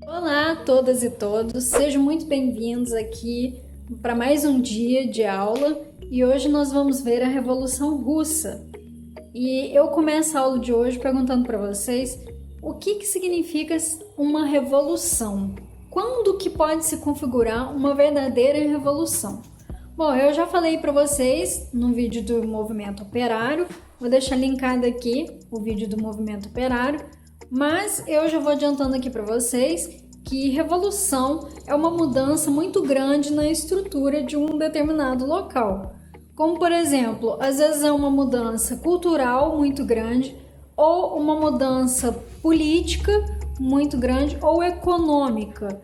Olá a todas e todos, sejam muito bem-vindos aqui para mais um dia de aula e hoje nós vamos ver a Revolução Russa. E eu começo a aula de hoje perguntando para vocês o que significa uma revolução? Quando que pode se configurar uma verdadeira revolução? Bom, eu já falei para vocês no vídeo do movimento operário, vou deixar linkado aqui o vídeo do movimento operário, mas eu já vou adiantando aqui para vocês que revolução é uma mudança muito grande na estrutura de um determinado local. Como, por exemplo, às vezes é uma mudança cultural muito grande, ou uma mudança política muito grande, ou econômica.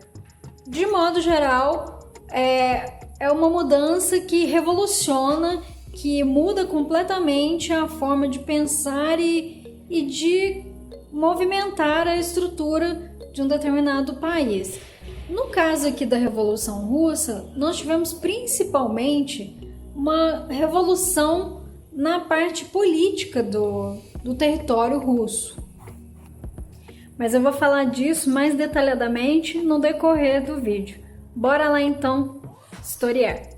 De modo geral, é uma mudança que revoluciona, que muda completamente a forma de pensar e de movimentar a estrutura de um determinado país. No caso aqui da Revolução Russa, nós tivemos principalmente uma revolução na parte política do território russo. Mas eu vou falar disso mais detalhadamente no decorrer do vídeo. Bora lá então historiar.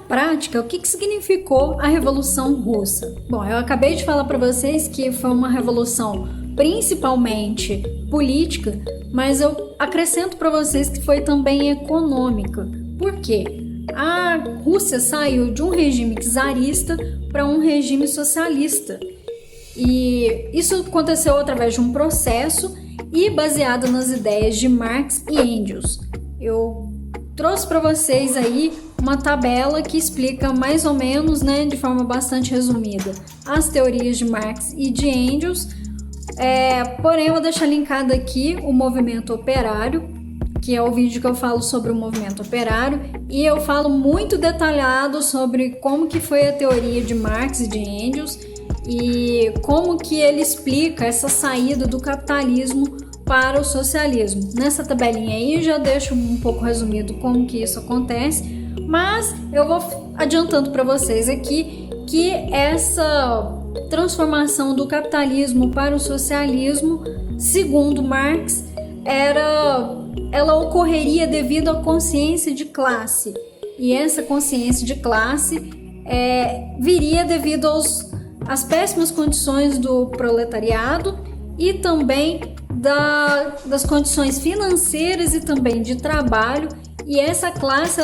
Prática, o que significou a Revolução Russa? Bom, eu acabei de falar para vocês que foi uma revolução principalmente política, mas eu acrescento para vocês que foi também econômica. Por quê? A Rússia saiu de um regime czarista para um regime socialista. E isso aconteceu através de um processo e baseado nas ideias de Marx e Engels. Eu trouxe para vocês aí uma tabela que explica mais ou menos, de forma bastante resumida, as teorias de Marx e de Engels. Porém, eu vou deixar linkado aqui o movimento operário, que é o vídeo que eu falo sobre o movimento operário, e eu falo muito detalhado sobre como que foi a teoria de Marx e de Engels e como que ele explica essa saída do capitalismo para o socialismo. Nessa tabelinha aí já deixo um pouco resumido como que isso acontece, mas eu vou adiantando para vocês aqui que essa transformação do capitalismo para o socialismo, segundo Marx, ela ocorreria devido à consciência de classe. E essa consciência de classe viria devido às péssimas condições do proletariado e também das condições financeiras e também de trabalho. E essa classe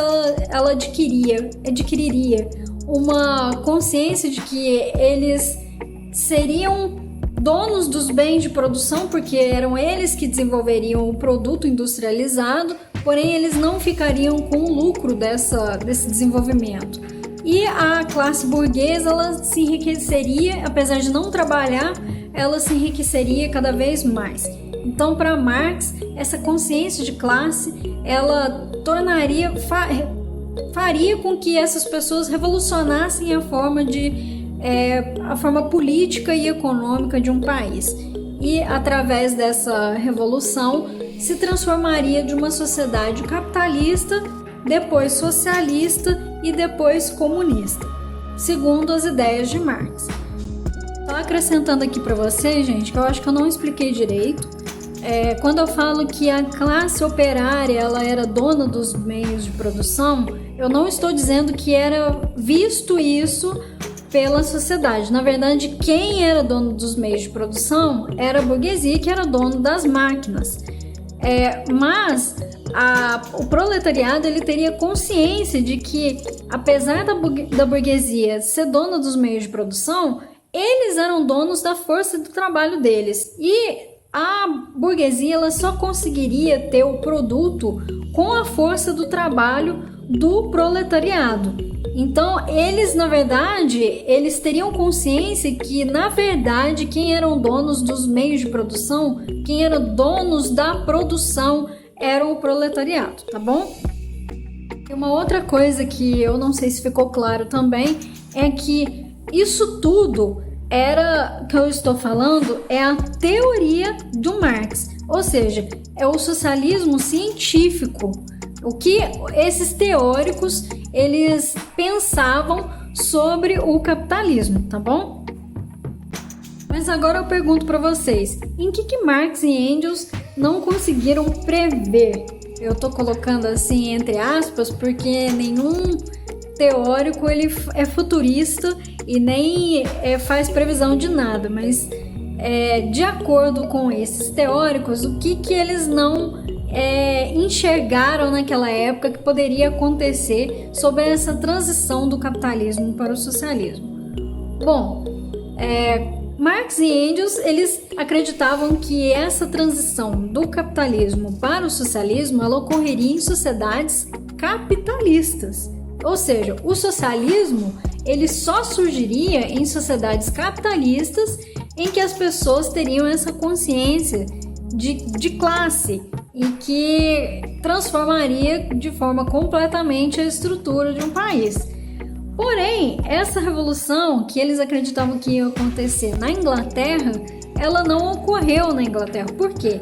ela adquiriria uma consciência de que eles seriam donos dos bens de produção, porque eram eles que desenvolveriam o produto industrializado, porém eles não ficariam com o lucro desse desenvolvimento. E a classe burguesa ela se enriqueceria, apesar de não trabalhar, ela se enriqueceria cada vez mais. Então, para Marx, essa consciência de classe, ela faria com que essas pessoas revolucionassem a forma política e econômica de um país. E, através dessa revolução, se transformaria de uma sociedade capitalista, depois socialista e depois comunista, segundo as ideias de Marx. Estou acrescentando aqui para vocês, gente, que eu acho que eu não expliquei direito. Quando eu falo que a classe operária ela era dona dos meios de produção, eu não estou dizendo que era visto isso pela sociedade. Na verdade, quem era dono dos meios de produção era a burguesia, que era dono das máquinas. Mas o proletariado ele teria consciência de que, apesar da burguesia ser dona dos meios de produção, eles eram donos da força do trabalho deles. E a burguesia ela só conseguiria ter o produto com a força do trabalho do proletariado. Então, eles, na verdade, eles teriam consciência que, na verdade, quem eram donos dos meios de produção, quem eram donos da produção, era o proletariado, tá bom? E uma outra coisa que eu não sei se ficou claro também é que isso tudo que eu estou falando é a teoria do Marx. ou seja, é o socialismo científico. O que esses teóricos eles pensavam sobre o capitalismo, tá bom? Mas agora eu pergunto para vocês, em que Marx e Engels não conseguiram prever? Eu tô colocando assim entre aspas porque nenhum teórico ele é futurista e nem faz previsão de nada, mas de acordo com esses teóricos, o que eles não enxergaram naquela época que poderia acontecer sobre essa transição do capitalismo para o socialismo? Bom, Marx e Engels eles acreditavam que essa transição do capitalismo para o socialismo ela ocorreria em sociedades capitalistas. Ou seja, o socialismo ele só surgiria em sociedades capitalistas em que as pessoas teriam essa consciência de classe e que transformaria de forma completamente a estrutura de um país. Porém, essa revolução que eles acreditavam que ia acontecer na Inglaterra, ela não ocorreu na Inglaterra. Por quê?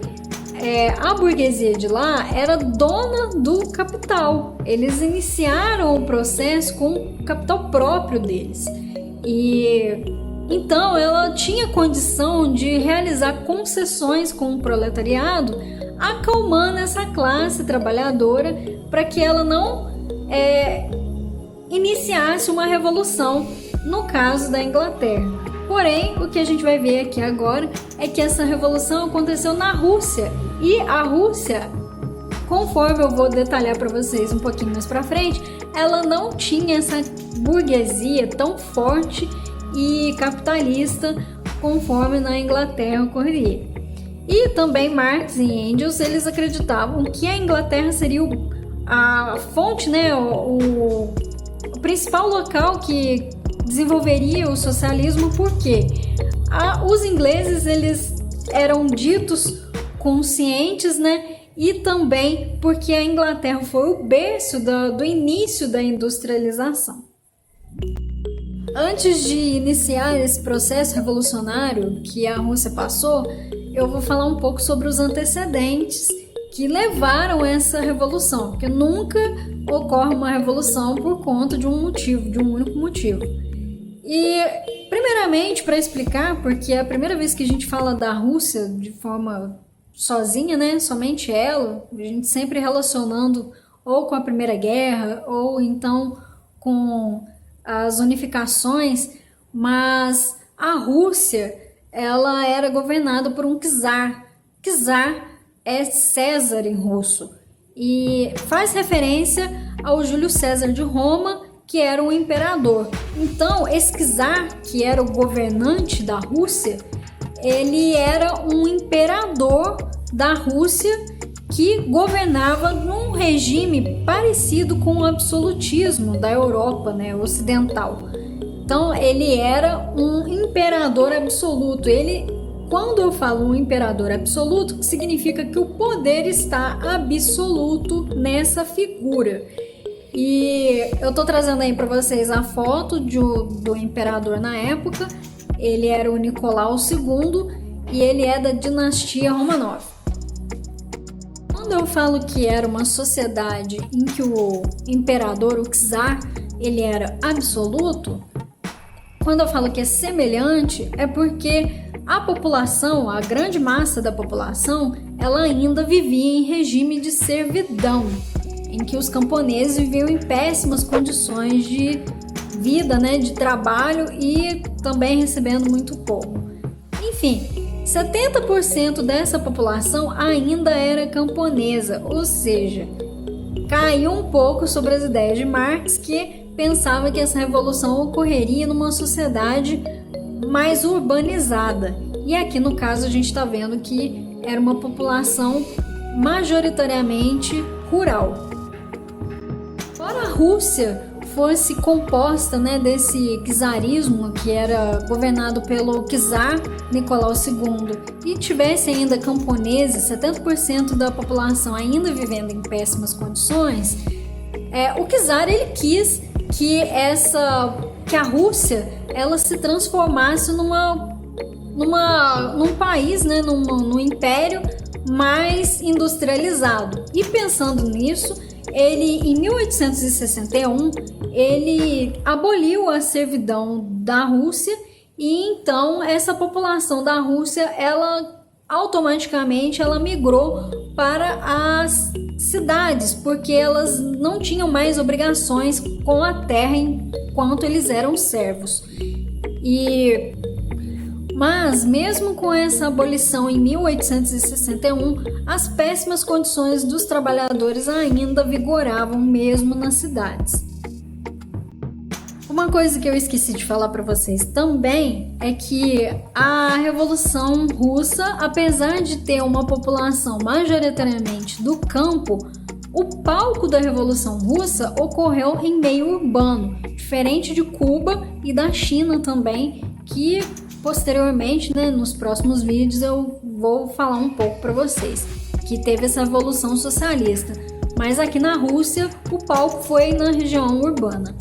A burguesia de lá era dona do capital. Eles iniciaram o processo com o capital próprio deles. E então ela tinha condição de realizar concessões com o proletariado, acalmando essa classe trabalhadora para que ela não iniciasse uma revolução, no caso da Inglaterra. Porém, o que a gente vai ver aqui agora é que essa revolução aconteceu na Rússia. E a Rússia, conforme eu vou detalhar para vocês um pouquinho mais para frente, ela não tinha essa burguesia tão forte e capitalista conforme na Inglaterra ocorreria. E também Marx e Engels, eles acreditavam que a Inglaterra seria a fonte, né, o principal local que desenvolveria o socialismo, porque os ingleses eles eram ditos conscientes, né? E também porque a Inglaterra foi o berço do início da industrialização. Antes de iniciar esse processo revolucionário que a Rússia passou, eu vou falar um pouco sobre os antecedentes que levaram essa revolução, porque nunca ocorre uma revolução por conta de um motivo, de um único motivo. E, primeiramente, para explicar, porque é a primeira vez que a gente fala da Rússia de forma sozinha, né? Somente ela, a gente sempre relacionando ou com a Primeira Guerra, ou então com as unificações, mas a Rússia, ela era governada por um czar. Czar é César em russo, e faz referência ao Júlio César de Roma, que era um imperador. Então, esse czar, que era o governante da Rússia, ele era um imperador da Rússia que governava num regime parecido com o absolutismo da Europa, né, ocidental. Então, ele era um imperador absoluto. Quando eu falo um imperador absoluto, significa que o poder está absoluto nessa figura. E eu tô trazendo aí para vocês a foto do imperador na época. Ele era o Nicolau II e ele é da dinastia Romanov. Quando eu falo que era uma sociedade em que o imperador, o czar, ele era absoluto, quando eu falo que é semelhante, é porque a população, a grande massa da população, ela ainda vivia em regime de servidão, em que os camponeses viviam em péssimas condições de vida, né, de trabalho e também recebendo muito pouco. Enfim, 70% dessa população ainda era camponesa, ou seja, caiu um pouco sobre as ideias de Marx, que pensava que essa revolução ocorreria numa sociedade mais urbanizada. E aqui no caso a gente está vendo que era uma população majoritariamente rural. Embora a Rússia fosse composta, né, desse czarismo que era governado pelo czar Nicolau II e tivesse ainda camponeses, 70% da população ainda vivendo em péssimas condições, o czar ele quis que a Rússia ela se transformasse num país, né, num império mais industrializado. E pensando nisso, ele em 1861 ele aboliu a servidão da Rússia e então essa população da Rússia ela automaticamente migrou para as cidades, porque elas não tinham mais obrigações com a terra enquanto eles eram servos. Mas mesmo com essa abolição em 1861, as péssimas condições dos trabalhadores ainda vigoravam mesmo nas cidades. Uma coisa que eu esqueci de falar para vocês também é que a Revolução Russa, apesar de ter uma população majoritariamente do campo, o palco da Revolução Russa ocorreu em meio urbano, diferente de Cuba e da China também, que posteriormente, nos próximos vídeos eu vou falar um pouco para vocês, que teve essa revolução socialista. Mas aqui na Rússia, o palco foi na região urbana.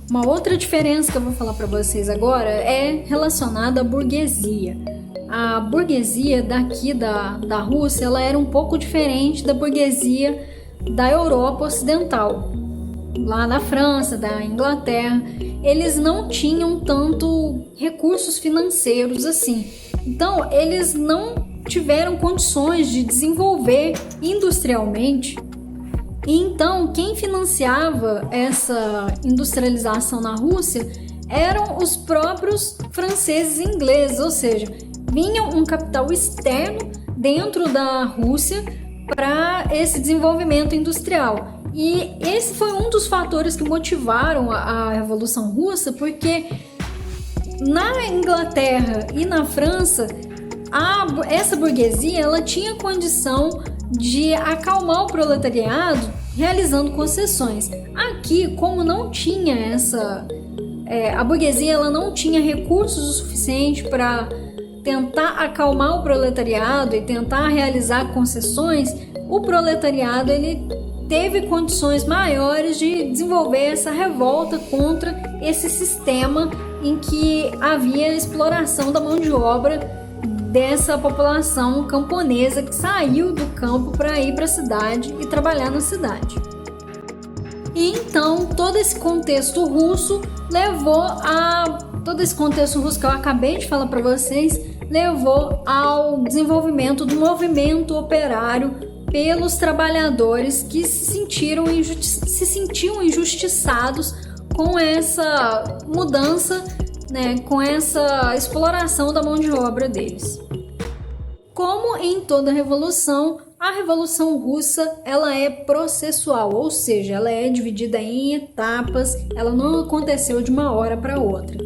Uma outra diferença que eu vou falar para vocês agora é relacionada à burguesia. A burguesia daqui da Rússia ela era um pouco diferente da burguesia da Europa Ocidental. Lá na França, da Inglaterra, eles não tinham tanto recursos financeiros assim. Então, eles não tiveram condições de desenvolver industrialmente. E então, quem financiava essa industrialização na Rússia eram os próprios franceses e ingleses, ou seja, vinha um capital externo dentro da Rússia para esse desenvolvimento industrial. E esse foi um dos fatores que motivaram a Revolução Russa, porque na Inglaterra e na França, essa burguesia ela tinha condição de acalmar o proletariado realizando concessões. Aqui, como não tinha a burguesia ela não tinha recursos o suficiente para tentar acalmar o proletariado e tentar realizar concessões, o proletariado ele teve condições maiores de desenvolver essa revolta contra esse sistema em que havia exploração da mão de obra dessa população camponesa que saiu do campo para ir para a cidade e trabalhar na cidade. E então todo esse contexto russo que eu acabei de falar para vocês levou ao desenvolvimento do movimento operário pelos trabalhadores que se sentiam injustiçados com essa mudança, com essa exploração da mão de obra deles. Como em toda revolução, a Revolução Russa ela é processual, ou seja, ela é dividida em etapas, ela não aconteceu de uma hora para outra.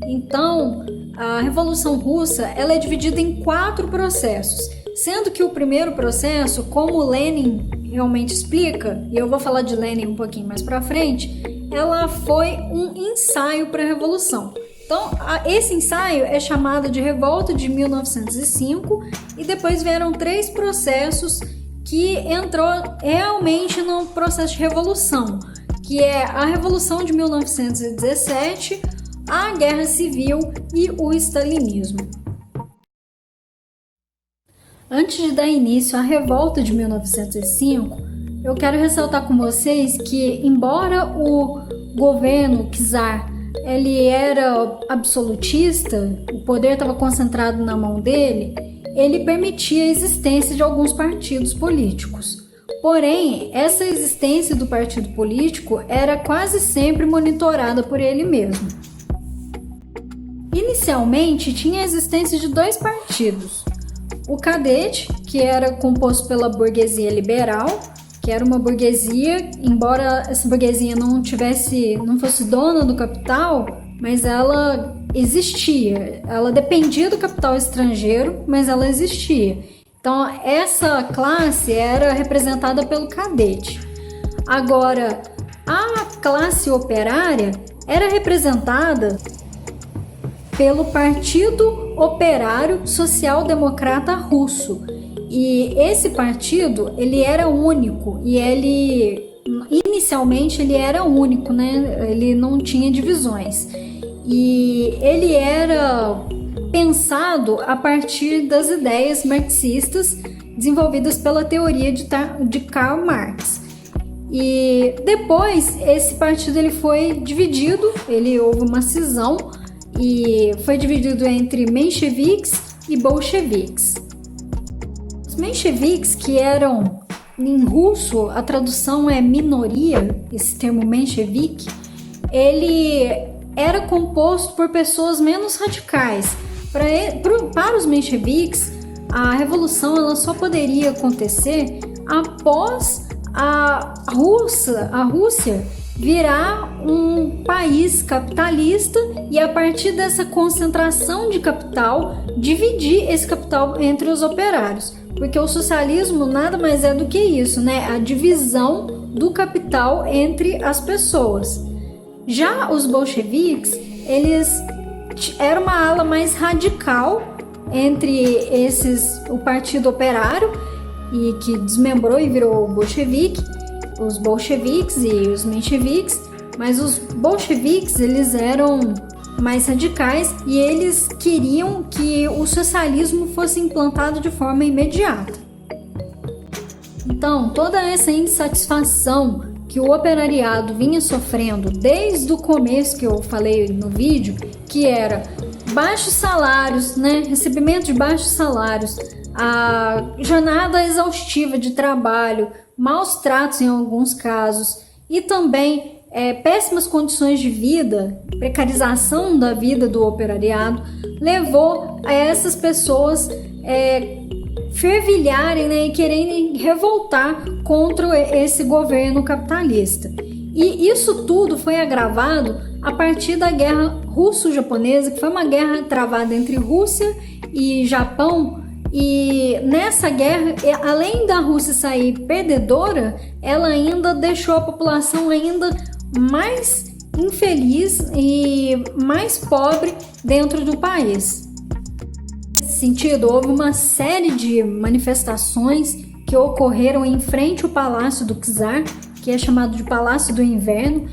Então, a Revolução Russa ela é dividida em 4 processos, sendo que o primeiro processo, como Lenin realmente explica, e eu vou falar de Lenin um pouquinho mais para frente, ela foi um ensaio para a Revolução. Então, esse ensaio é chamado de Revolta de 1905 e depois vieram 3 processos que entrou realmente no processo de revolução, que é a Revolução de 1917, a Guerra Civil e o Stalinismo. Antes de dar início à Revolta de 1905, eu quero ressaltar com vocês que, embora o governo czar ele era absolutista, o poder estava concentrado na mão dele, ele permitia a existência de alguns partidos políticos. Porém, essa existência do partido político era quase sempre monitorada por ele mesmo. Inicialmente, tinha a existência de 2 partidos. O Cadete, que era composto pela burguesia liberal, que era uma burguesia, embora essa burguesia não fosse dona do capital, mas ela existia. Ela dependia do capital estrangeiro, mas ela existia. Então, essa classe era representada pelo Cadete. Agora, a classe operária era representada pelo Partido Operário Social-Democrata Russo. E esse partido, ele era único e inicialmente ele era único, Ele não tinha divisões. E ele era pensado a partir das ideias marxistas desenvolvidas pela teoria de Karl Marx. E depois esse partido ele foi dividido, houve uma cisão e foi dividido entre mencheviques e bolcheviques. Os mencheviques, que eram, em russo a tradução é minoria, esse termo menchevique, ele era composto por pessoas menos radicais. Para os mencheviques, a revolução ela só poderia acontecer após a Rússia virar um país capitalista e, a partir dessa concentração de capital, dividir esse capital entre os operários. Porque o socialismo nada mais é do que isso, né? A divisão do capital entre as pessoas. Já os bolcheviques, eles eram uma ala mais radical entre o Partido Operário, e que desmembrou e virou bolchevique, os bolcheviques e os mencheviques, mas os bolcheviques eles eram mais radicais e eles queriam que o socialismo fosse implantado de forma imediata. Então, toda essa insatisfação que o operariado vinha sofrendo desde o começo que eu falei no vídeo, que era baixos salários, né? Recebimento de baixos salários, a jornada exaustiva de trabalho, maus tratos em alguns casos e também péssimas condições de vida, precarização da vida do operariado, levou a essas pessoas fervilharem, né, e quererem revoltar contra esse governo capitalista. E isso tudo foi agravado a partir da Guerra Russo-Japonesa, que foi uma guerra travada entre Rússia e Japão. E nessa guerra, além da Rússia sair perdedora, ela ainda deixou a população ainda mais infeliz e mais pobre dentro do país. Nesse sentido, houve uma série de manifestações que ocorreram em frente ao Palácio do Czar, que é chamado de Palácio do Inverno,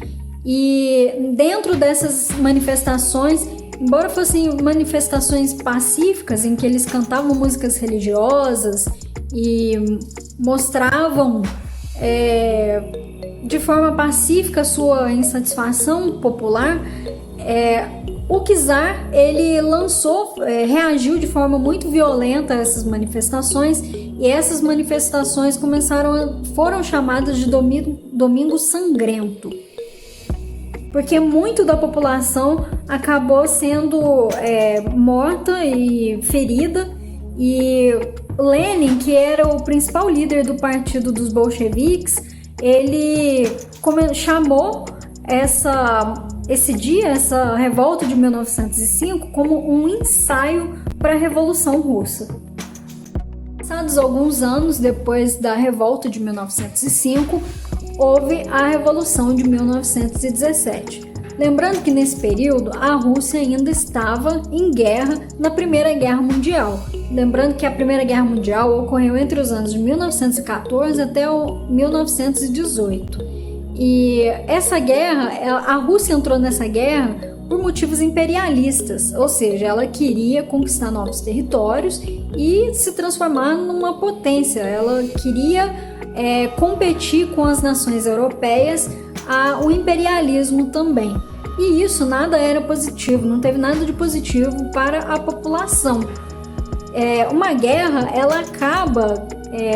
e dentro dessas manifestações, embora fossem manifestações pacíficas em que eles cantavam músicas religiosas e mostravam de forma pacífica a sua insatisfação popular, o czar ele reagiu de forma muito violenta a essas manifestações, e essas manifestações foram chamadas de Domingo Sangrento, porque muito da população acabou sendo morta e ferida, e Lenin, que era o principal líder do partido dos bolcheviques, ele chamou esse dia, essa revolta de 1905, como um ensaio para a Revolução Russa. Passados alguns anos depois da revolta de 1905, houve a Revolução de 1917. Lembrando que nesse período a Rússia ainda estava em guerra na Primeira Guerra Mundial. Lembrando que a Primeira Guerra Mundial ocorreu entre os anos de 1914 até 1918. E essa guerra, a Rússia entrou nessa guerra por motivos imperialistas, ou seja, ela queria conquistar novos territórios e se transformar numa potência. Ela queria competir com as nações europeias, o imperialismo também. E isso nada era positivo, não teve nada de positivo para a população. Uma guerra, ela acaba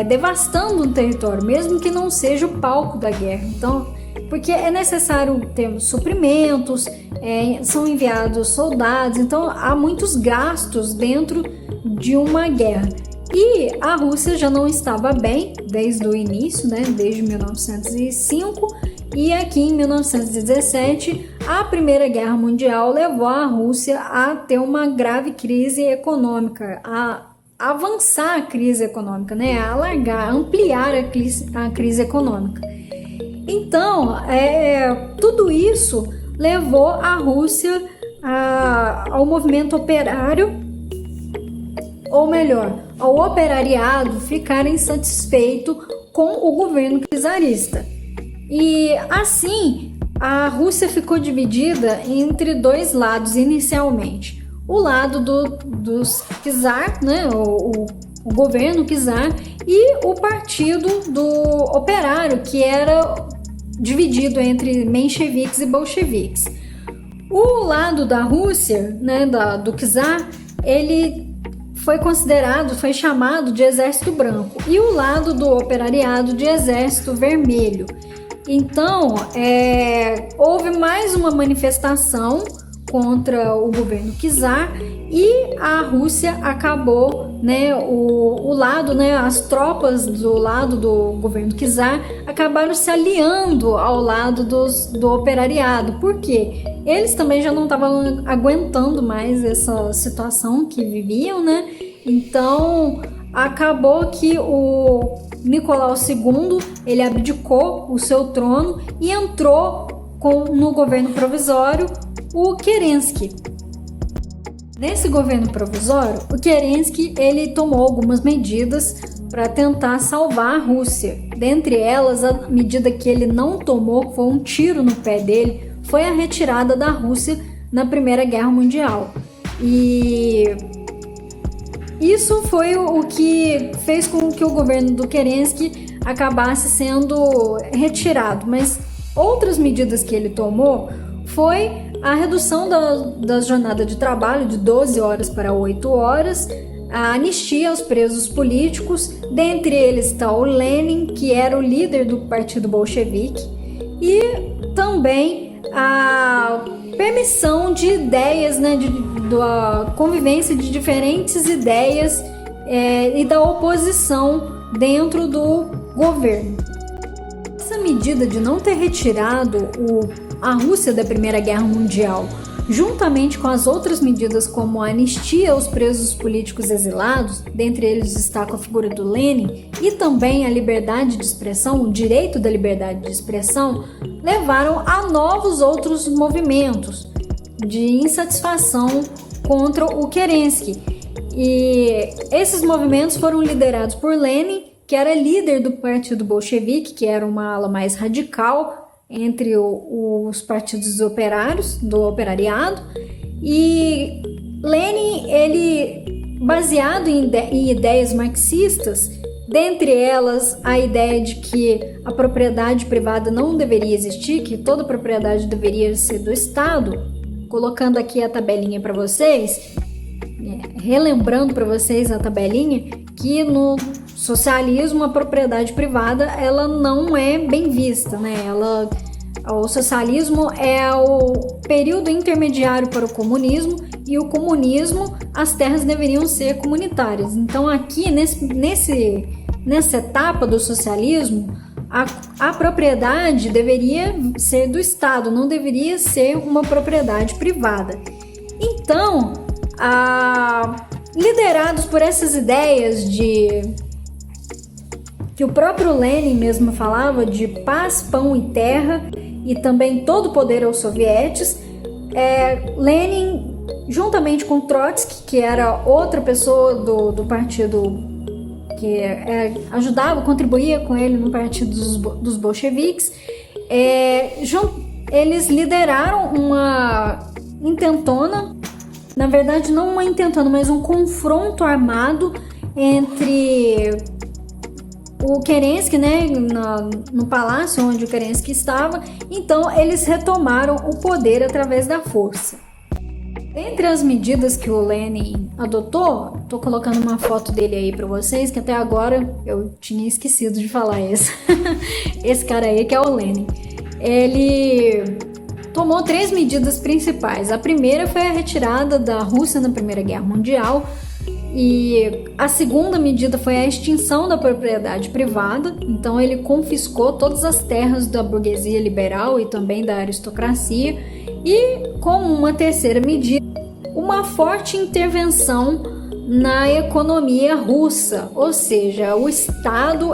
devastando um território, mesmo que não seja o palco da guerra. Então, porque é necessário ter suprimentos, são enviados soldados, então há muitos gastos dentro de uma guerra. E a Rússia já não estava bem desde o início, né, desde 1905, e aqui em 1917 a Primeira Guerra Mundial levou a Rússia a ter uma grave crise econômica, a avançar a crise econômica, né, a ampliar a crise econômica. Então, tudo isso levou a Rússia ao movimento operário, ou melhor, ao operariado ficar insatisfeito com o governo czarista. E assim, a Rússia ficou dividida entre dois lados inicialmente. o lado dos czar, né, o governo czar, e o partido do operário, que era dividido entre mencheviques e bolcheviques. O lado da Rússia, né, do czar, ele foi chamado de Exército Branco, e o lado do operariado de Exército Vermelho. Então, houve mais uma manifestação contra o governo czar, e a Rússia acabou, né, o lado, né, as tropas do lado do governo czar acabaram se aliando ao lado do operariado, porque eles também já não estavam aguentando mais essa situação que viviam, né? Então acabou que o Nicolau II, ele abdicou o seu trono e entrou no governo provisório o Kerensky. Nesse governo provisório, o Kerensky, ele tomou algumas medidas para tentar salvar a Rússia. Dentre elas, a medida que ele não tomou, foi um tiro no pé dele, foi a retirada da Rússia na Primeira Guerra Mundial. E isso foi o que fez com que o governo do Kerensky acabasse sendo retirado. Mas outras medidas que ele tomou foi a redução da jornada de trabalho de 12 horas para 8 horas, a anistia aos presos políticos, dentre eles está o Lenin, que era o líder do partido bolchevique, e também a permissão de ideias, né, da convivência de diferentes ideias e da oposição dentro do governo. Essa medida de não ter retirado a Rússia da Primeira Guerra Mundial, juntamente com as outras medidas como a anistia aos presos políticos exilados, dentre eles destaca a figura do Lenin, e também a liberdade de expressão, o direito da liberdade de expressão, levaram a novos outros movimentos de insatisfação contra o Kerensky. E esses movimentos foram liderados por Lenin, que era líder do partido bolchevique, que era uma ala mais radical entre os partidos operários, do operariado, e Lenin, ele, baseado em ideias marxistas, dentre elas a ideia de que a propriedade privada não deveria existir, que toda propriedade deveria ser do Estado, colocando aqui a tabelinha para vocês, relembrando para vocês a tabelinha, que no socialismo a propriedade privada ela não é bem vista, né? O socialismo é o período intermediário para o comunismo, e o comunismo, as terras deveriam ser comunitárias. Então aqui nessa etapa do socialismo, a propriedade deveria ser do Estado, não deveria ser uma propriedade privada. Então, liderados por essas ideias que o próprio Lenin mesmo falava de paz, pão e terra, e também todo o poder aos sovietes, Lenin, juntamente com Trotsky, que era outra pessoa do partido que ajudava, contribuía com ele no partido dos bolcheviques, eles lideraram uma intentona, na verdade não uma intentona, mas um confronto armado entre o Kerensky, né, no palácio onde o Kerensky estava. Então eles retomaram o poder através da força. Entre as medidas que o Lenin adotou, tô colocando uma foto dele aí para vocês, que até agora eu tinha esquecido de falar isso. Esse cara aí que é o Lenin. Ele tomou 3 medidas principais. A primeira foi a retirada da Rússia na Primeira Guerra Mundial, e a segunda medida foi a extinção da propriedade privada. Então ele confiscou todas as terras da burguesia liberal e também da aristocracia, e como uma terceira medida, uma forte intervenção na economia russa, ou seja, o Estado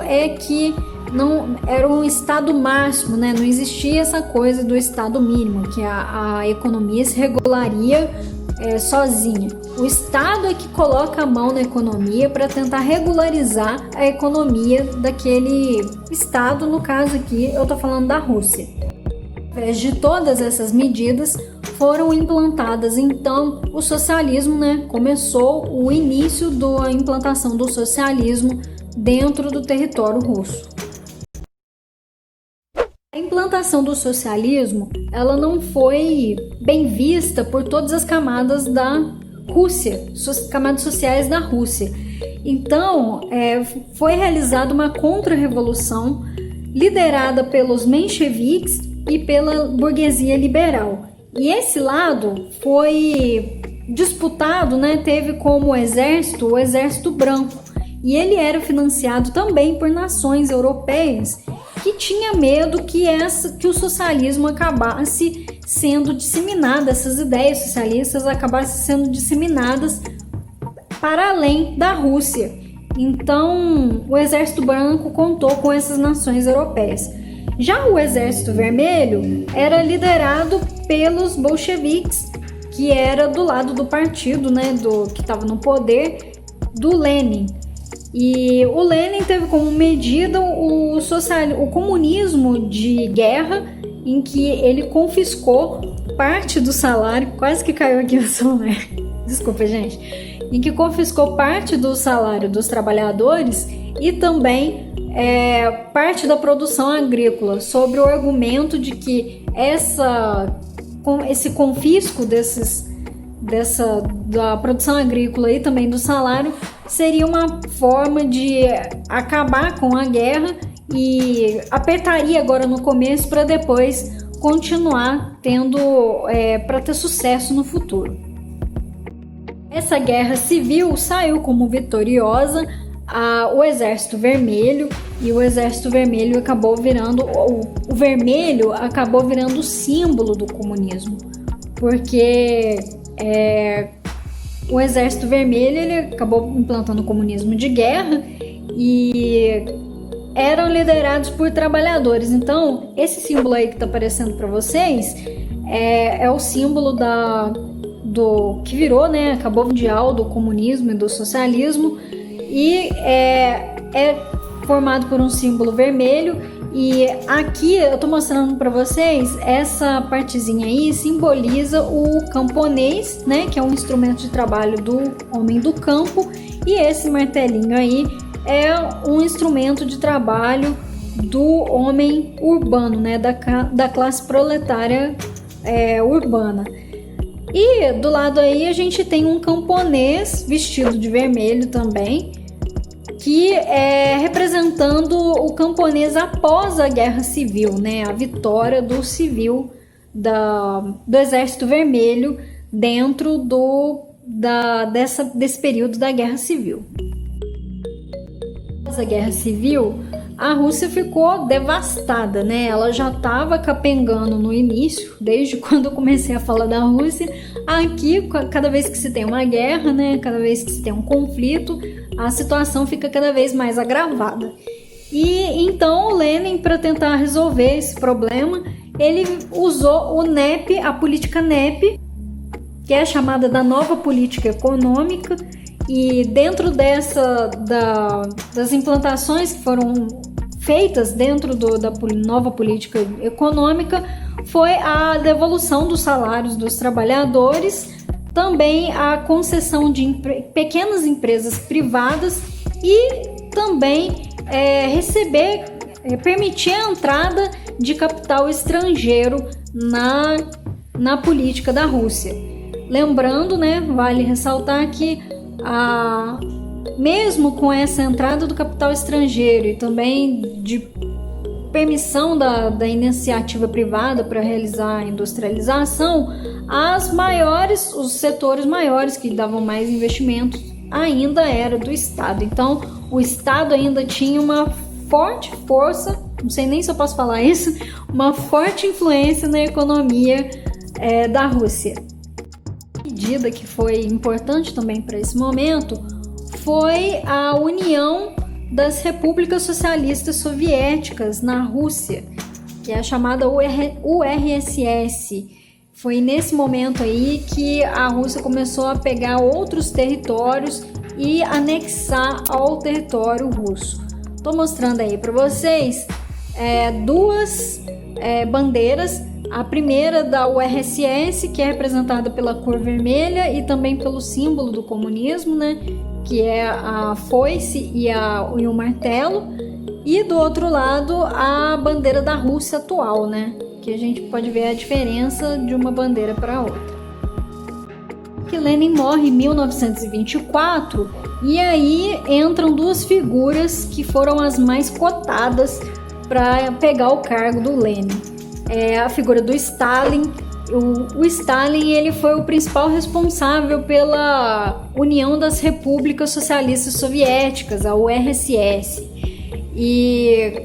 não era um Estado máximo, né? Não existia essa coisa do Estado mínimo, que a economia se regularia sozinha. O Estado é que coloca a mão na economia para tentar regularizar a economia daquele Estado. No caso aqui eu estou falando da Rússia. Através de todas essas medidas foram implantadas, então, o socialismo, né? Começou o início da implantação do socialismo dentro do território russo. A implantação do socialismo, ela não foi bem vista por todas as camadas da Rússia, camadas sociais da Rússia. Então, foi realizada uma contra-revolução liderada pelos mencheviques e pela burguesia liberal. E esse lado foi disputado, né? Teve como exército o Exército Branco. E ele era financiado também por nações europeias que tinha medo que o socialismo acabasse sendo disseminado, essas ideias socialistas acabassem sendo disseminadas para além da Rússia. Então, o Exército Branco contou com essas nações europeias. Já o Exército Vermelho era liderado pelos bolcheviques, que era do lado do partido, né, que estava no poder, do Lenin. E o Lenin teve como medida o comunismo de guerra, em que ele confiscou parte do salário, quase que caiu aqui o celular, desculpa, gente, em que confiscou parte do salário dos trabalhadores e também parte da produção agrícola, sob o argumento de que esse confisco da produção agrícola e também do salário seria uma forma de acabar com a guerra e apertaria agora no começo para depois continuar para ter sucesso no futuro. Essa guerra civil saiu como vitoriosa o Exército Vermelho, e o Exército Vermelho acabou virando o vermelho acabou virando o símbolo do comunismo, porque o Exército Vermelho ele acabou implantando o comunismo de guerra e eram liderados por trabalhadores. Então, esse símbolo aí que está aparecendo para vocês é o símbolo do que virou, né, acabou mundial do comunismo e do socialismo, e é formado por um símbolo vermelho. E aqui eu estou mostrando para vocês, essa partezinha aí simboliza o camponês, né, que é um instrumento de trabalho do homem do campo, e esse martelinho aí é um instrumento de trabalho do homem urbano, né, da classe proletária urbana. E do lado aí a gente tem um camponês vestido de vermelho também, que representando o camponês após a Guerra Civil, né, a vitória do civil do Exército Vermelho dentro desse período da Guerra Civil. Após a Guerra Civil, a Rússia ficou devastada, né? Ela já estava capengando no início, desde quando eu comecei a falar da Rússia. Aqui, cada vez que se tem uma guerra, né? Cada vez que se tem um conflito, a situação fica cada vez mais agravada. E então o Lenin, para tentar resolver esse problema, ele usou o NEP, a política NEP, que é chamada da nova política econômica. E dentro das implantações que foram feitas dentro da nova política econômica, foi a devolução dos salários dos trabalhadores, também a concessão de pequenas empresas privadas e também permitir a entrada de capital estrangeiro na política da Rússia. Lembrando, né, vale ressaltar que mesmo com essa entrada do capital estrangeiro e também de permissão da iniciativa privada para realizar a industrialização, os setores maiores que davam mais investimentos ainda era do Estado. Então, o Estado ainda tinha uma forte força, não sei nem se eu posso falar isso, uma forte influência na economia da Rússia. Medida que foi importante também para esse momento foi a união das repúblicas socialistas soviéticas na Rússia, que é a chamada URSS. Foi nesse momento aí que a Rússia começou a pegar outros territórios e anexar ao território russo. Estou mostrando aí para vocês duas bandeiras A primeira da URSS, que é representada pela cor vermelha e também pelo símbolo do comunismo, né? Que é a foice e o martelo. E do outro lado, a bandeira da Rússia atual, né? Que a gente pode ver a diferença de uma bandeira para outra. Que Lenin morre em 1924 e aí entram duas figuras que foram as mais cotadas para pegar o cargo do Lenin. É a figura do Stalin. O Stalin, ele foi o principal responsável pela União das Repúblicas Socialistas Soviéticas, a URSS. E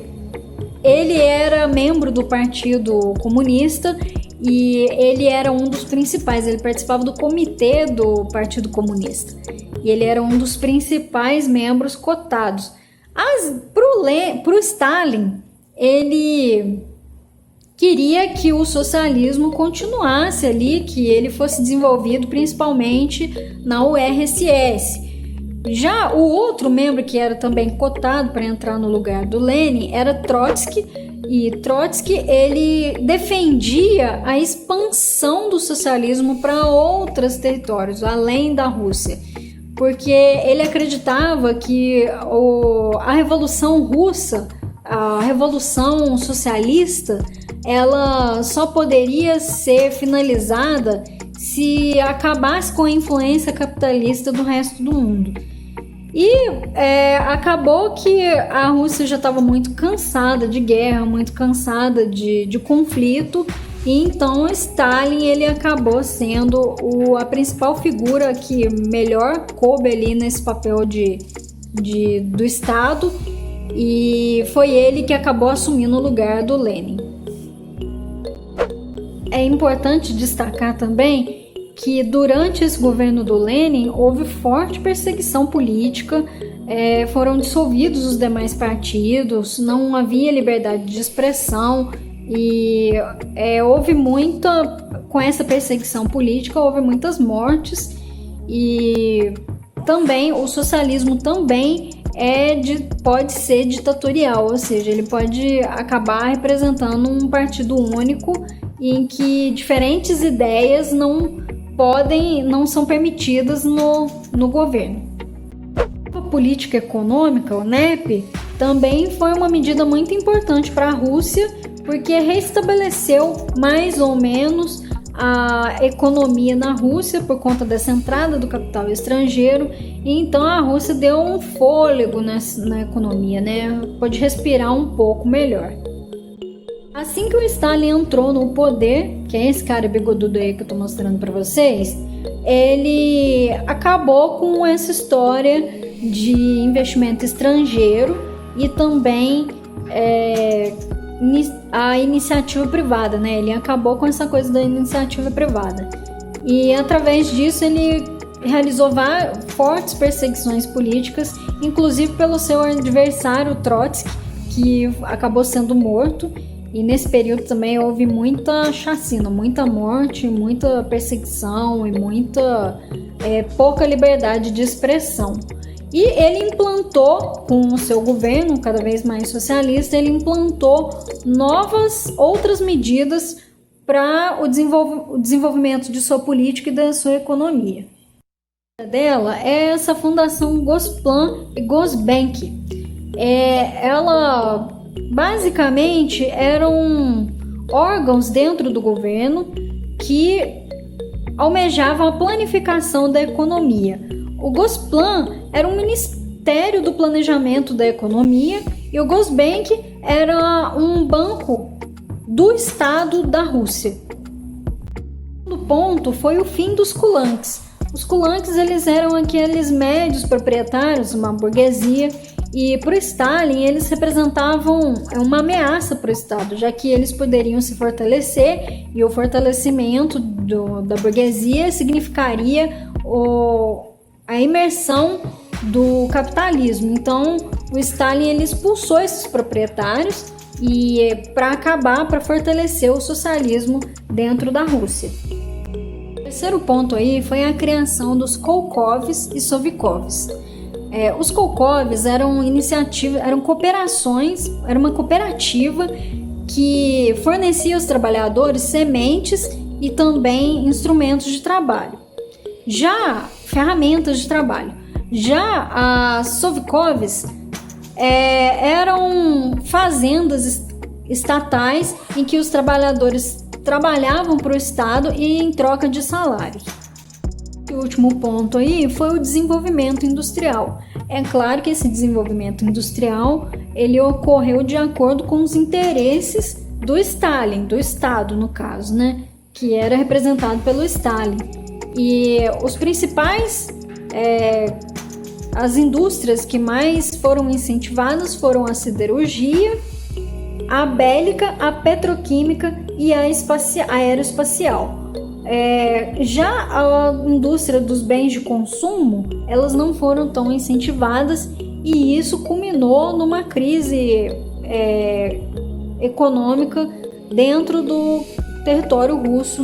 ele era membro do Partido Comunista e ele era um dos principais, ele participava do comitê do Partido Comunista. E ele era um dos principais membros cotados. Pro Stalin, ele queria que o socialismo continuasse ali, que ele fosse desenvolvido principalmente na URSS. Já o outro membro que era também cotado para entrar no lugar do Lenin era Trotsky, e Trotsky ele defendia a expansão do socialismo para outros territórios, além da Rússia, porque ele acreditava que a Revolução Russa, a Revolução Socialista, ela só poderia ser finalizada se acabasse com a influência capitalista do resto do mundo. E acabou que a Rússia já estava muito cansada de guerra, muito cansada de conflito, e então Stalin ele acabou sendo a principal figura que melhor coube ali nesse papel do Estado, e foi ele que acabou assumindo o lugar do Lenin. É importante destacar também que durante esse governo do Lenin houve forte perseguição política, foram dissolvidos os demais partidos, não havia liberdade de expressão e com essa perseguição política houve muitas mortes, e também o socialismo também pode ser ditatorial, ou seja, ele pode acabar representando um partido único em que diferentes ideias não são permitidas no governo. A política econômica, o NEP, também foi uma medida muito importante para a Rússia, porque restabeleceu mais ou menos a economia na Rússia por conta dessa entrada do capital estrangeiro, e então a Rússia deu um fôlego na economia, né? Pôde respirar um pouco melhor. Assim que o Stalin entrou no poder, que é esse cara bigodudo aí que eu tô mostrando para vocês, ele acabou com essa história de investimento estrangeiro e também a iniciativa privada, né? Ele acabou com essa coisa da iniciativa privada. E através disso ele realizou fortes perseguições políticas, inclusive pelo seu adversário Trotsky, que acabou sendo morto. E nesse período também houve muita chacina, muita morte, muita perseguição e pouca liberdade de expressão. E ele implantou, com o seu governo cada vez mais socialista, ele implantou outras medidas para o desenvolvimento de sua política e da sua economia. Dela é essa fundação Gosplan e Gosbank. Ela basicamente eram órgãos dentro do governo que almejavam a planificação da economia. O Gosplan era um ministério do planejamento da economia e o Gosbank era um banco do Estado da Rússia. O segundo ponto foi o fim dos kulaks. Os kulaks eles eram aqueles médios proprietários, uma burguesia, e para o Stalin eles representavam uma ameaça para o Estado, já que eles poderiam se fortalecer, e o fortalecimento da burguesia significaria a imersão do capitalismo. Então o Stalin ele expulsou esses proprietários para fortalecer o socialismo dentro da Rússia. O terceiro ponto aí foi a criação dos Kolkovs e Sovikovs. Os Kolkovs eram cooperações, era uma cooperativa que fornecia aos trabalhadores sementes e também instrumentos de trabalho. Já ferramentas de trabalho. Já as Sovkhovs eram fazendas estatais em que os trabalhadores trabalhavam para o Estado e em troca de salários. O último ponto aí foi o desenvolvimento industrial. É claro que esse desenvolvimento industrial ele ocorreu de acordo com os interesses do Stalin, do Estado no caso, né? Que era representado pelo Stalin. E os principais, as indústrias que mais foram incentivadas foram a siderurgia, a bélica, a petroquímica e a aeroespacial. Já a indústria dos bens de consumo, elas não foram tão incentivadas e isso culminou numa crise econômica dentro do território russo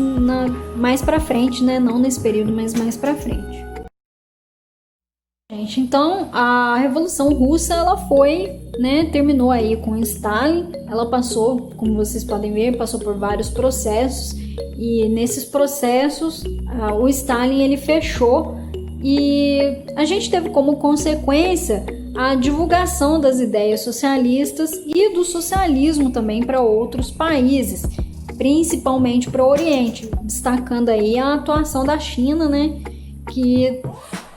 mais para frente, né? Não nesse período, mas mais para frente. Então, a Revolução Russa, ela foi, né, terminou aí com Stalin. Ela passou, como vocês podem ver, passou por vários processos e nesses processos o Stalin ele fechou e a gente teve como consequência a divulgação das ideias socialistas e do socialismo também para outros países, principalmente para o Oriente, destacando aí a atuação da China, né, que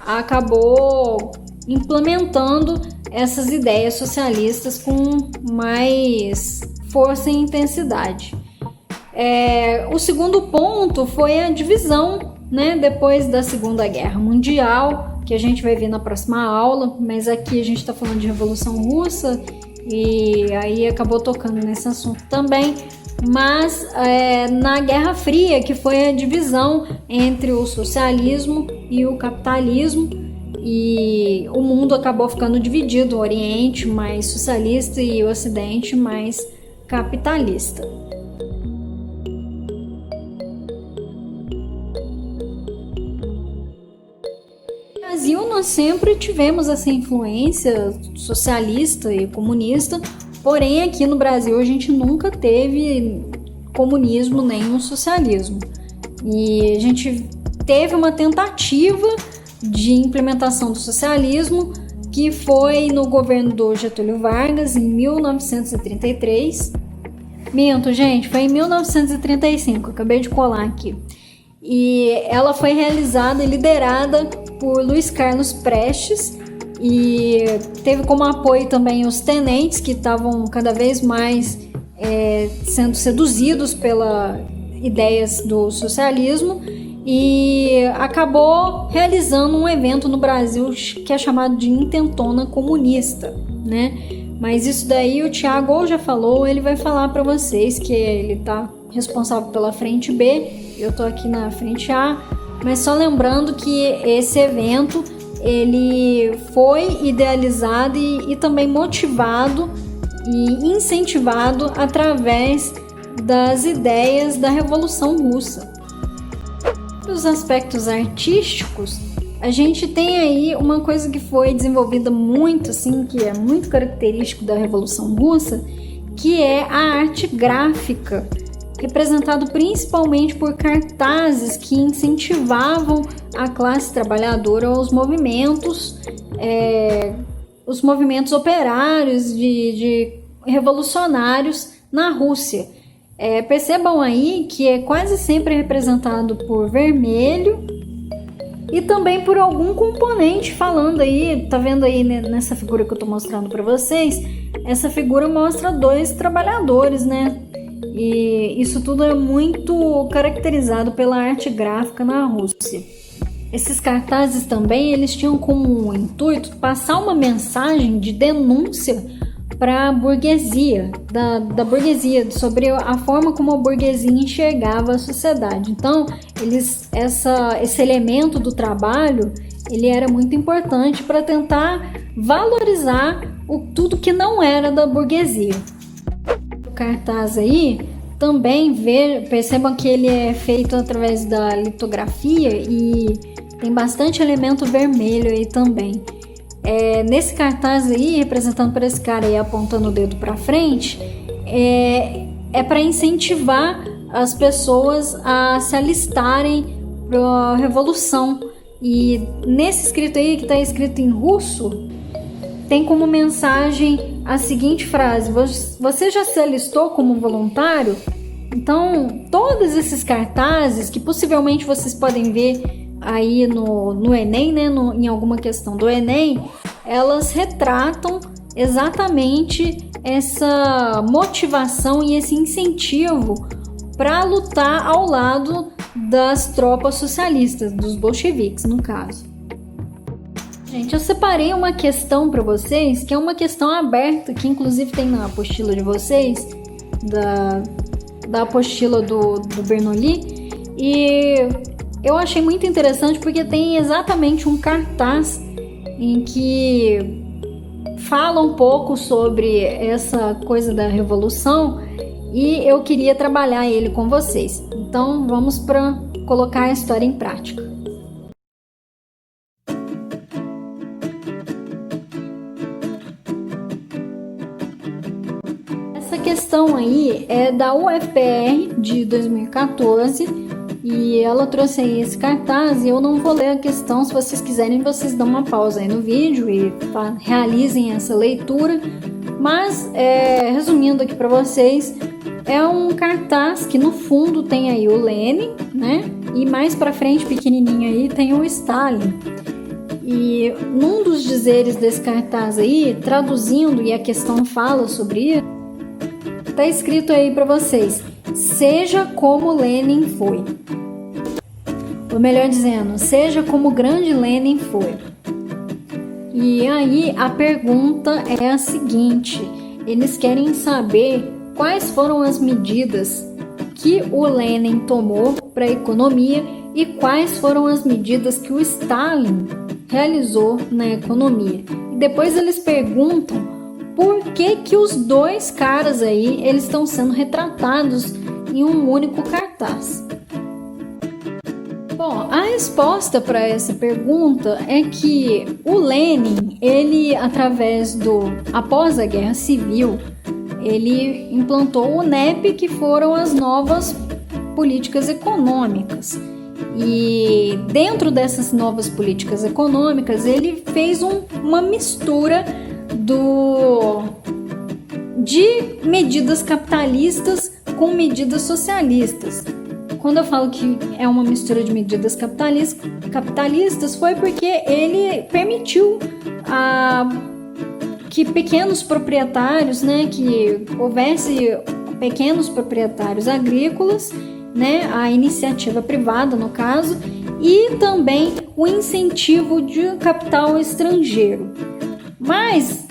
acabou implementando essas ideias socialistas com mais força e intensidade. O segundo ponto foi a divisão, né, depois da Segunda Guerra Mundial, que a gente vai ver na próxima aula, mas aqui a gente está falando de Revolução Russa e aí acabou tocando nesse assunto também. Mas na Guerra Fria, que foi a divisão entre o socialismo e o capitalismo, e o mundo acabou ficando dividido, o Oriente mais socialista e o Ocidente mais capitalista. No Brasil, nós sempre tivemos essa influência socialista e comunista. Porém, aqui no Brasil a gente nunca teve comunismo nem socialismo. E a gente teve uma tentativa de implementação do socialismo que foi no governo do Getúlio Vargas em 1933. Minto, gente, foi em 1935, acabei de colar aqui. E ela foi realizada e liderada por Luiz Carlos Prestes, e teve como apoio também os tenentes que estavam cada vez mais sendo seduzidos pelas ideias do socialismo e acabou realizando um evento no Brasil que é chamado de Intentona Comunista, né? Mas isso daí o Thiago já falou, ele vai falar para vocês que ele está responsável pela frente B, eu tô aqui na frente A, mas só lembrando que esse evento ele foi idealizado e também motivado e incentivado através das ideias da Revolução Russa. Nos aspectos artísticos, a gente tem aí uma coisa que foi desenvolvida muito, assim, que é muito característico da Revolução Russa, que é a arte gráfica, representado principalmente por cartazes que incentivavam a classe trabalhadora aos movimentos, os movimentos operários de revolucionários na Rússia. Percebam aí que é quase sempre representado por vermelho e também por algum componente falando aí, tá vendo aí nessa figura que eu tô mostrando para vocês? Essa figura mostra dois trabalhadores, né? E isso tudo é muito caracterizado pela arte gráfica na Rússia. Esses cartazes também eles tinham como intuito passar uma mensagem de denúncia para a burguesia, da burguesia, sobre a forma como a burguesia enxergava a sociedade. Então, esse elemento do trabalho ele era muito importante para tentar valorizar tudo que não era da burguesia. O cartaz aí também percebam que ele é feito através da litografia e tem bastante elemento vermelho aí também. Nesse cartaz aí, representando para esse cara aí apontando o dedo para frente, é para incentivar as pessoas a se alistarem para a revolução. E nesse escrito aí, que está escrito em russo, tem como mensagem a seguinte frase: você já se alistou como voluntário? Então, todos esses cartazes que possivelmente vocês podem ver aí no Enem, né, em alguma questão do Enem, elas retratam exatamente essa motivação e esse incentivo para lutar ao lado das tropas socialistas, dos bolcheviques, no caso. Gente, eu separei uma questão para vocês, que é uma questão aberta, que inclusive tem na apostila de vocês, da apostila do Bernoulli, e eu achei muito interessante porque tem exatamente um cartaz em que fala um pouco sobre essa coisa da revolução e eu queria trabalhar ele com vocês. Então vamos para colocar a história em prática. Essa questão aí é da UFPR de 2014 e ela trouxe aí esse cartaz e eu não vou ler a questão. Se vocês quiserem, vocês dão uma pausa aí no vídeo e realizem essa leitura. Mas, resumindo aqui para vocês, é um cartaz que no fundo tem aí o Lenin, né? E mais para frente, pequenininho aí, tem o Stalin. E num dos dizeres desse cartaz aí, traduzindo, e a questão fala sobre isso, tá escrito aí para vocês: seja como Lenin foi. Ou melhor dizendo, seja como o grande Lenin foi. E aí a pergunta é a seguinte: eles querem saber quais foram as medidas que o Lenin tomou para a economia e quais foram as medidas que o Stalin realizou na economia. E depois eles perguntam por que os dois caras aí eles estão sendo retratados em um único cartaz. Bom, a resposta para essa pergunta é que o Lenin, ele após a Guerra Civil, ele implantou o NEP, que foram as novas políticas econômicas. E dentro dessas novas políticas econômicas, ele fez uma mistura de medidas capitalistas com medidas socialistas. Quando eu falo que é uma mistura de medidas capitalistas, foi porque ele permitiu que pequenos proprietários, né, que houvesse pequenos proprietários agrícolas, né, a iniciativa privada no caso, e também o incentivo de capital estrangeiro. Mas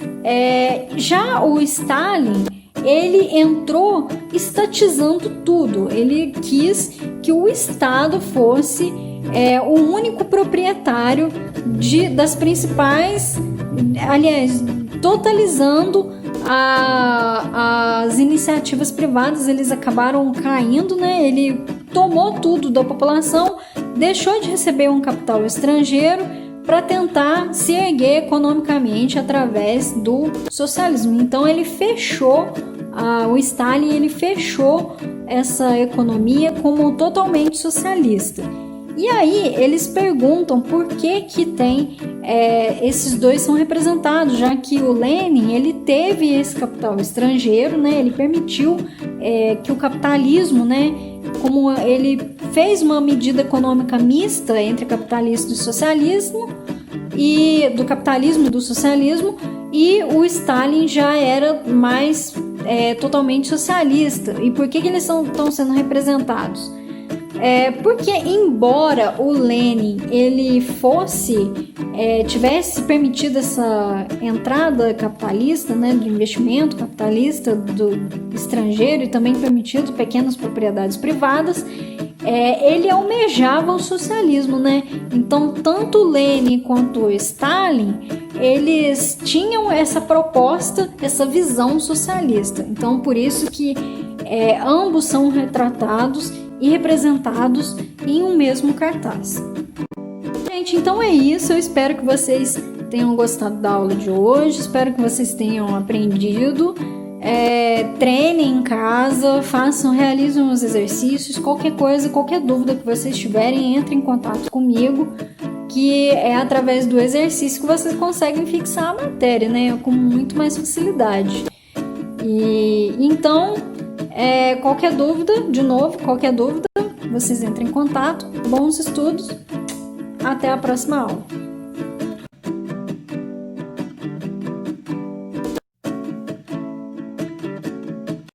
já o Stalin, ele entrou estatizando tudo. Ele quis que o Estado fosse o único proprietário das principais, aliás, totalizando as iniciativas privadas. Eles acabaram caindo, né? Ele tomou tudo da população, deixou de receber um capital estrangeiro para tentar se erguer economicamente através do socialismo. Então ele fechou, o Stalin, ele fechou essa economia como totalmente socialista. E aí eles perguntam por que tem esses dois são representados, já que o Lenin, ele teve esse capital estrangeiro, né? Ele permitiu que o capitalismo, né, como ele fez uma medida econômica mista entre capitalismo e socialismo, e do capitalismo e do socialismo, e o Stalin já era mais totalmente socialista. E por que eles estão sendo representados? Porque embora o Lenin ele tivesse permitido essa entrada capitalista, né, do investimento capitalista do estrangeiro, e também permitido pequenas propriedades privadas, ele almejava o socialismo, né? Então tanto o Lenin quanto o Stalin, eles tinham essa proposta, essa visão socialista. Então por isso que ambos são retratados e representados em um mesmo cartaz. Gente, então é isso. Eu espero que vocês tenham gostado da aula de hoje. Espero que vocês tenham aprendido. treinem em casa, realizem os exercícios, qualquer coisa, qualquer dúvida que vocês tiverem, entrem em contato comigo, que é através do exercício que vocês conseguem fixar a matéria, né, com muito mais facilidade. E então, qualquer dúvida, vocês entrem em contato. Bons estudos, até a próxima aula.